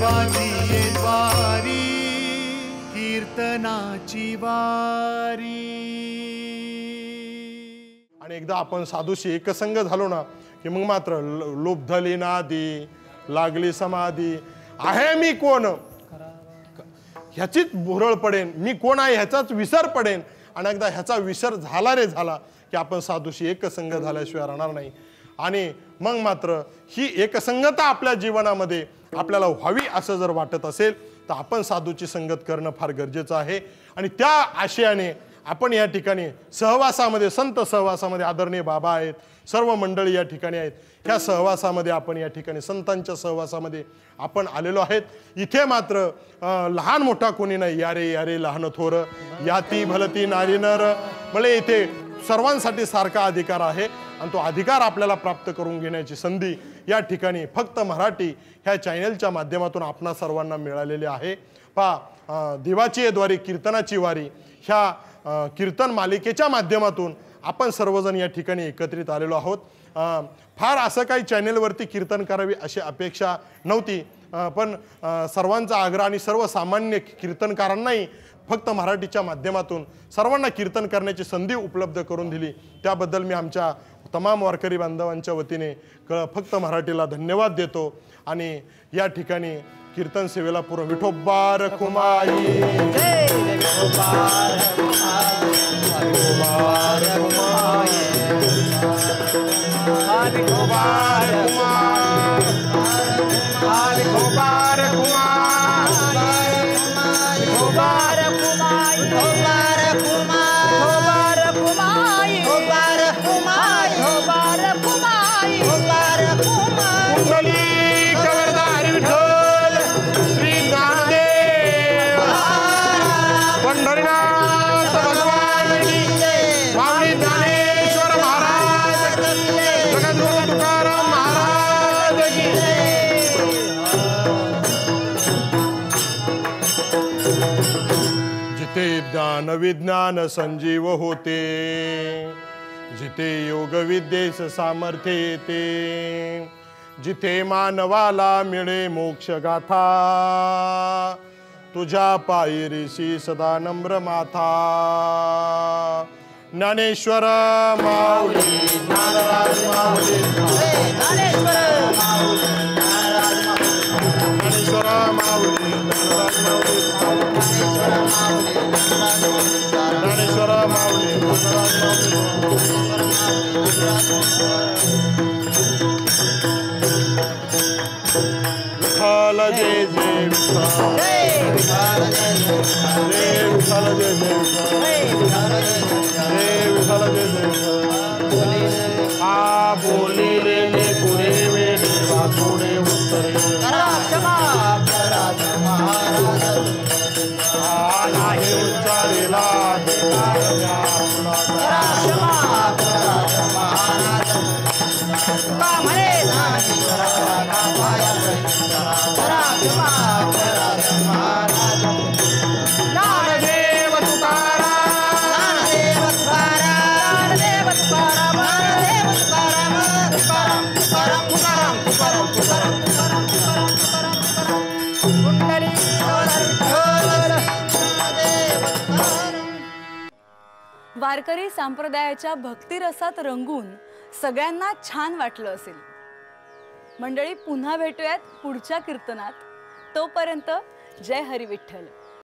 वाजिये द्वारी कीर्तनाची वारी। आणि एकदा आपण साधूशी एकसंग झालो ना की मग मात्र लुब्धली नादी लागली समाधी। आहे मी कोण ह्याचीच भुरळ पडेन, मी कोण आहे ह्याचाच विसर पडेन। आणि एकदा ह्याचा विसर झाला रे झाला की आपण साधूशी एकसंग झाल्याशिवाय राहणार नाही। आणि मग मात्र ही एकसंगता आपल्या जीवनामध्ये आपल्याला व्हावी असं जर वाटत असेल तर आपण साधूची संगत करणं फार गरजेचं आहे। आणि त्या आशयाने आपण या ठिकाणी सहवासामध्ये, संत सहवासामध्ये आदरणीय बाबा आहेत, सर्व मंडळी या ठिकाणी आहेत। ह्या सहवासामध्ये आपण या ठिकाणी संतांच्या सहवासामध्ये आपण आलेलो आहेत। इथे मात्र लहान मोठा कोणी नाही, यारे यारे लहान थोर याती भलती नारी नर। म्हणजे इथे सर्वांसाठी सारखा अधिकार आहे आणि तो अधिकार आपल्याला प्राप्त करून घेण्याची संधी या ठिकाणी फक्त मराठी ह्या चॅनलच्या माध्यमातून आपणा सर्वांना मिळालेली आहे। देवाची द्वारी कीर्तनाची वारी ह्या कीर्तन मालिकेच्या माध्यमातून आपण सर्वजण या ठिकाणी एकत्रित आलेलो आहोत। फार असं काही चॅनेलवरती कीर्तन करावी अशी अपेक्षा नव्हती, पण सर्वांचा आग्रह आणि सर्वसामान्य कीर्तनकारांनाही फक्त मराठीच्या माध्यमातून सर्वांना कीर्तन करण्याची संधी उपलब्ध करून दिली, त्याबद्दल मी आमच्या तमाम वारकरी बांधवांच्या वतीने फक्त मराठीला धन्यवाद देतो। आणि या ठिकाणी कीर्तन सेवेला पूर्ण विठोबा रखुमाई ज्ञान विज्ञान संजीव होते, जिथे योग विद्येस सामर्थ्य येते, जिथे मानवाला मिळे मोक्ष गाथा, तुझ्या पायी ऋषी सदा नम्र माथा। ज्ञानेश्वर माऊली ज्ञानराज माऊली ज्ञानेश्वर माऊली ज्ञानेश्वर माऊली ज्ञानराज माऊली ज्ञानेश्वर माऊली विठ्ठल जय जय विठ्ठल जय विठ्ठल जय जय विठ्ठल जय जय। आ बोलिले पुरे वेळे वाचोडे उत्तरे नाही उच्चारेला वारकरी संप्रदायाच्या भक्तिरसात रंगून सगळ्यांना छान वाटलं असेल। मंडळी, पुन्हा भेटूयात पुढच्या कीर्तनात। तोपर्यंत जय हरी विठ्ठल।